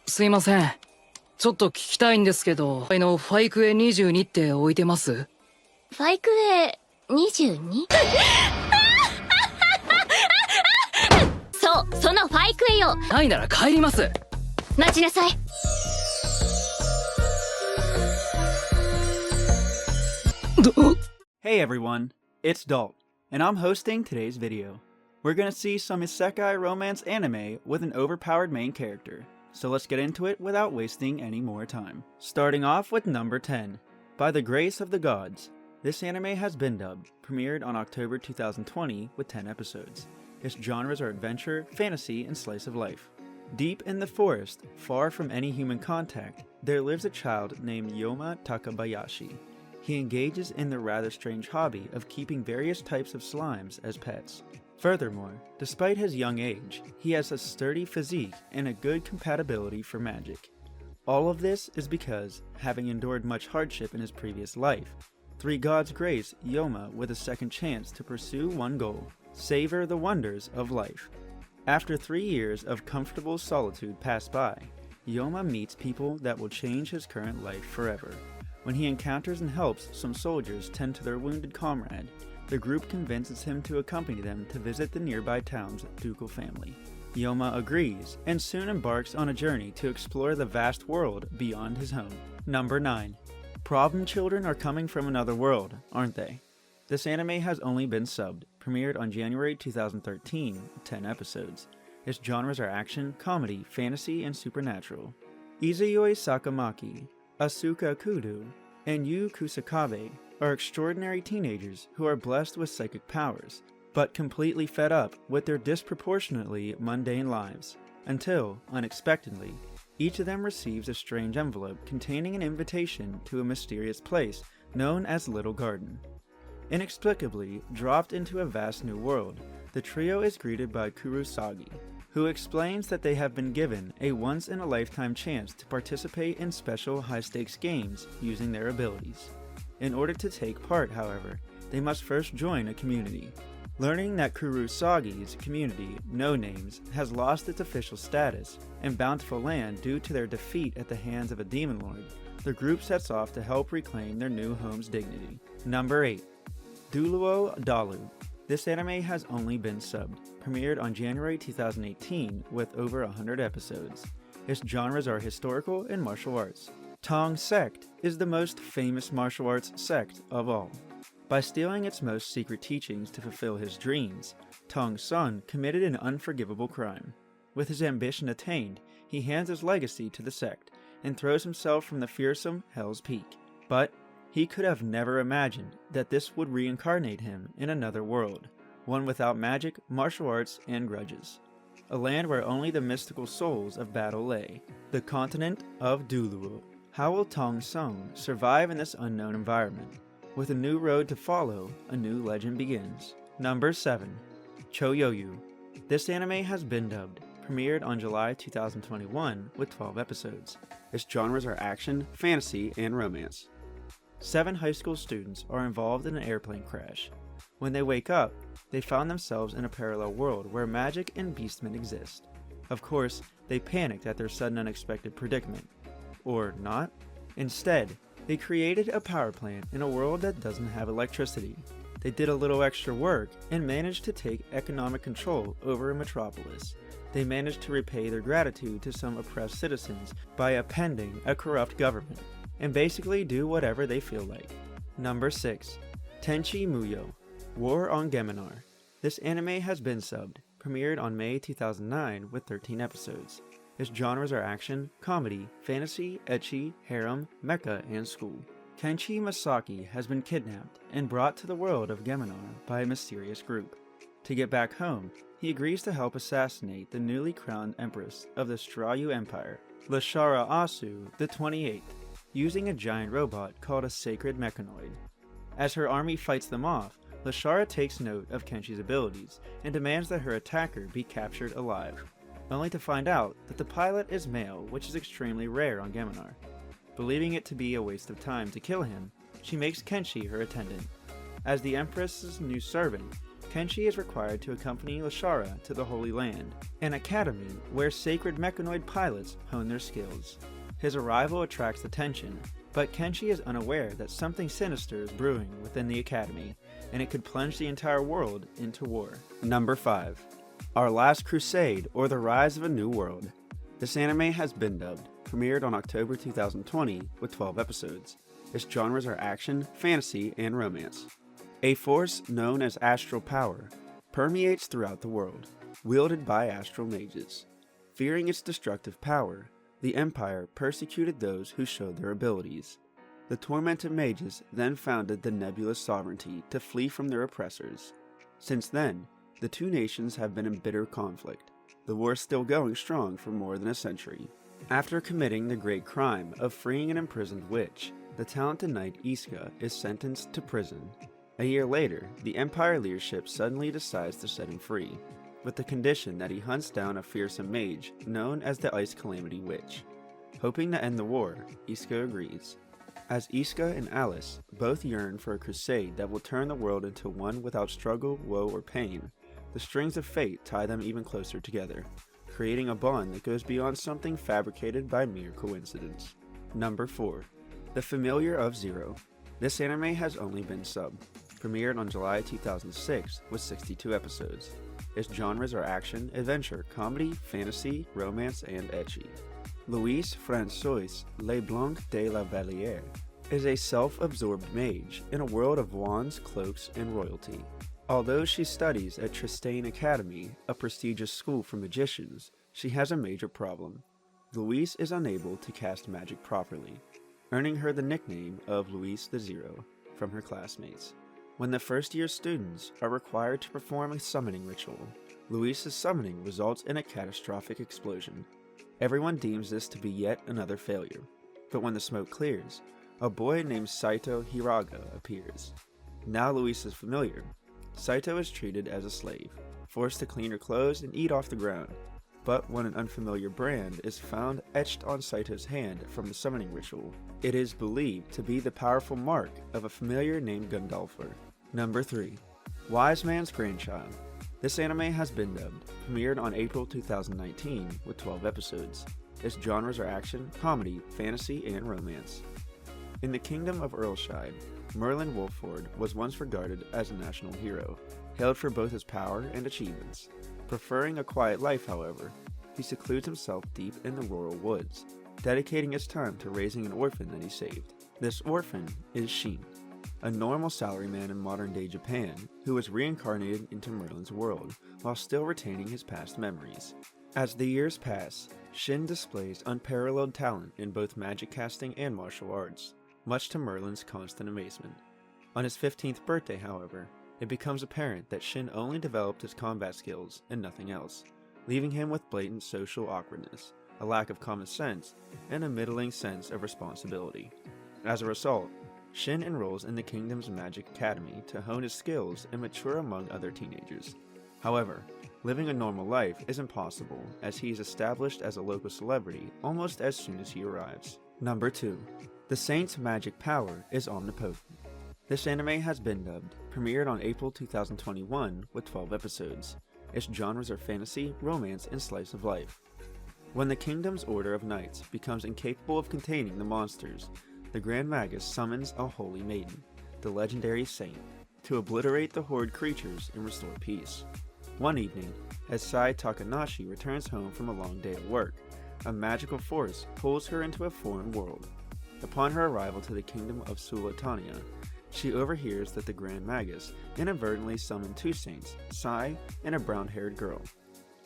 すいません。ちょっと聞きたいんですけど、ファイクエ22って置いてます？ファイクエ 22？ そう、そのファイクエよ。ないなら帰ります。待ちなさい。Hey everyone, it's Dalt, and I'm hosting today's video. We're gonna see some Isekai romance anime with an overpowered main character, so let's get into it without wasting any more time. Starting off with number 10. By the Grace of the Gods. This anime has been dubbed, premiered on October 2020 with 10 episodes. Its genres are adventure, fantasy, and slice of life. Deep in the forest, far from any human contact, there lives a child named Yoma Takabayashi. He engages in the rather strange hobby of keeping various types of slimes as pets. Furthermore, despite his young age, he has a sturdy physique and a good compatibility for magic. All of this is because, having endured much hardship in his previous life, three gods grace Yoma with a second chance to pursue one goal: savor the wonders of life. After 3 years of comfortable solitude pass by, Yoma meets people that will change his current life forever. When he encounters and helps some soldiers tend to their wounded comrade, the group convinces him to accompany them to visit the nearby town's ducal family. Yoma agrees, and soon embarks on a journey to explore the vast world beyond his home. Number 9. Problem children are coming from another world, aren't they? This anime has only been subbed, premiered on January 2013, 10 episodes. Its genres are action, comedy, fantasy, and supernatural. Izuyoi Sakamaki, Asuka Kudo, and Yu Kusakabe are extraordinary teenagers who are blessed with psychic powers, but completely fed up with their disproportionately mundane lives, until, unexpectedly, each of them receives a strange envelope containing an invitation to a mysterious place known as Little Garden. Inexplicably dropped into a vast new world, the trio is greeted by Kurosagi, who explains that they have been given a once-in-a-lifetime chance to participate in special high-stakes games using their abilities. In order to take part, however, they must first join a community. Learning that Kurosagi's community, No Names, has lost its official status and bountiful land due to their defeat at the hands of a demon lord, the group sets off to help reclaim their new home's dignity. Number 8. Douluo Dalu. This anime has only been subbed, premiered on January 2018 with over 100 episodes. Its genres are historical and martial arts. Tong Sect is the most famous martial arts sect of all. By stealing its most secret teachings to fulfill his dreams, Tong's son committed an unforgivable crime. With his ambition attained, he hands his legacy to the sect and throws himself from the fearsome Hell's Peak. But he could have never imagined that this would reincarnate him in another world, one without magic, martial arts, and grudges. A land where only the mystical souls of battle lay, the continent of Douluo. How will Tong Sung survive in this unknown environment? With a new road to follow, a new legend begins. Number 7. Choyoyu. This anime has been dubbed, premiered on July 2021 with 12 episodes. Its genres are action, fantasy, and romance. 7 high school students are involved in an airplane crash. When they wake up, they found themselves in a parallel world where magic and beastmen exist. Of course, they panicked at their sudden unexpected predicament. Or not. Instead, they created a power plant in a world that doesn't have electricity. They did a little extra work and managed to take economic control over a metropolis. They managed to repay their gratitude to some oppressed citizens by appending a corrupt government, and basically do whatever they feel like. Number 6. Tenchi Muyo, War on Geminar. This anime has been subbed, premiered on May 2009 with 13 episodes. Its genres are action, comedy, fantasy, ecchi, harem, mecha, and school. Kenshi Masaki has been kidnapped and brought to the world of Geminar by a mysterious group. To get back home, he agrees to help assassinate the newly crowned empress of the Strayu Empire, Lashara Asu the 28th, using a giant robot called a sacred mechanoid. As her army fights them off, Lashara takes note of Kenshi's abilities and demands that her attacker be captured alive, only to find out that the pilot is male, which is extremely rare on Geminar. Believing it to be a waste of time to kill him, she makes Kenshi her attendant. As the Empress's new servant, Tenchi is required to accompany Lashara to the Holy Land, an academy where sacred mechanoid pilots hone their skills. His arrival attracts attention, but Kenshi is unaware that something sinister is brewing within the academy, and it could plunge the entire world into war. Number 5. Our Last Crusade, or The Rise of a New World. This anime has been dubbed, premiered on October 2020 with 12 episodes. Its genres are action, fantasy, and romance. A force known as astral power permeates throughout the world, wielded by astral mages. Fearing its destructive power, the Empire persecuted those who showed their abilities. The tormented mages then founded the Nebulous Sovereignty to flee from their oppressors. Since then, the two nations have been in bitter conflict, the war still going strong for more than a century. After committing the great crime of freeing an imprisoned witch, the talented knight Isuka is sentenced to prison. A year later, the Empire leadership suddenly decides to set him free, with the condition that he hunts down a fearsome mage known as the Ice Calamity Witch. Hoping to end the war, Isuka agrees. As Isuka and Alice both yearn for a crusade that will turn the world into one without struggle, woe, or pain, the strings of fate tie them even closer together, creating a bond that goes beyond something fabricated by mere coincidence. Number 4. The Familiar of Zero. This anime has only been subbed. Premiered on July 2006 with 62 episodes. Its genres are action, adventure, comedy, fantasy, romance, and ecchi. Louise Françoise Leblanc de la Valliere is a self-absorbed mage in a world of wands, cloaks, and royalty. Although she studies at Tristane Academy, a prestigious school for magicians, she has a major problem. Louise is unable to cast magic properly, earning her the nickname of Louise the Zero from her classmates. When the first-year students are required to perform a summoning ritual, Louise's summoning results in a catastrophic explosion. Everyone deems this to be yet another failure, but when the smoke clears, a boy named Saito Hiraga appears. Now Louise's familiar, Saito is treated as a slave, forced to clean her clothes and eat off the ground. But when an unfamiliar brand is found etched on Saito's hand from the summoning ritual, it is believed to be the powerful mark of a familiar named Gundulfer. Number 3. Wise Man's Grandchild. This anime has been dubbed, premiered on April 2019 with 12 episodes. Its genres are action, comedy, fantasy, and romance. In the kingdom of Earlshide, Merlin Wolford was once regarded as a national hero, hailed for both his power and achievements. Preferring a quiet life, however, he secludes himself deep in the rural woods, dedicating his time to raising an orphan that he saved. This orphan is Shin, a normal salaryman in modern-day Japan who was reincarnated into Merlin's world while still retaining his past memories. As the years pass, Shin displays unparalleled talent in both magic casting and martial arts, much to Merlin's constant amazement. On his 15th birthday, however, it becomes apparent that Shin only developed his combat skills and nothing else, leaving him with blatant social awkwardness, a lack of common sense, and a middling sense of responsibility. As a result, Shin enrolls in the kingdom's magic academy to hone his skills and mature among other teenagers. However, living a normal life is impossible as he is established as a local celebrity almost as soon as he arrives. Number 2. The Saint's magic power is omnipotent. This anime has been dubbed, premiered on April 2021 with 12 episodes. Its genres are fantasy, romance, and slice of life. When the kingdom's order of knights becomes incapable of containing the monsters, the Grand Magus summons a holy maiden, the legendary Saint, to obliterate the horde creatures and restore peace. One evening, as Sai Takanashi returns home from a long day at work, a magical force pulls her into a foreign world. Upon her arrival to the kingdom of Sulatania, she overhears that the Grand Magus inadvertently summoned two saints, Sai and a brown-haired girl.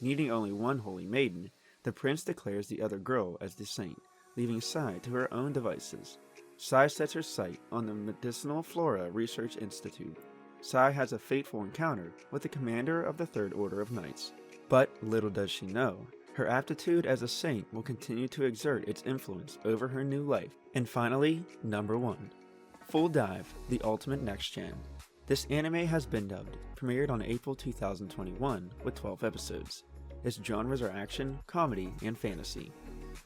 Needing only one holy maiden, the prince declares the other girl as the saint, leaving Sai to her own devices. Sai sets her sight on the Medicinal Flora Research Institute. Sai has a fateful encounter with the commander of the Third Order of Knights. But little does she know, her aptitude as a saint will continue to exert its influence over her new life. And finally, number 1. Full Dive, the Ultimate Next Gen. This anime has been dubbed, premiered on April 2021 with 12 episodes. Its genres are action, comedy, and fantasy.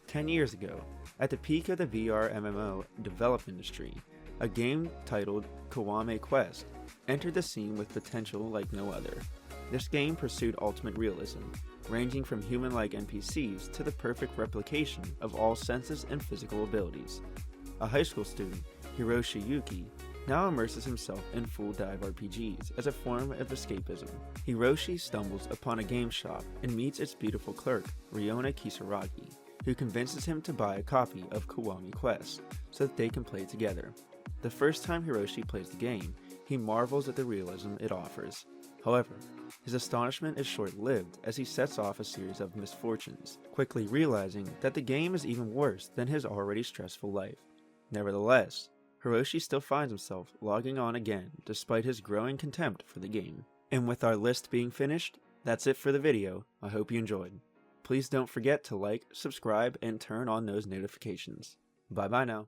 10 years ago, at the peak of the VR MMO development industry, a game titled Kiwame Quest entered the scene with potential like no other. This game pursued ultimate realism, ranging from human-like NPCs to the perfect replication of all senses and physical abilities. A high school student, Hiroshi Yuki, now immerses himself in full-dive RPGs as a form of escapism. Hiroshi stumbles upon a game shop and meets its beautiful clerk, Riona Kisaragi, who convinces him to buy a copy of Kiwami Quest so that they can play together. The first time Hiroshi plays the game, he marvels at the realism it offers. However, his astonishment is short-lived as he sets off a series of misfortunes, quickly realizing that the game is even worse than his already stressful life. Nevertheless, Hiroshi still finds himself logging on again despite his growing contempt for the game. And with our list being finished, that's it for the video. I hope you enjoyed. Please don't forget to like, subscribe, and turn on those notifications. Bye bye now.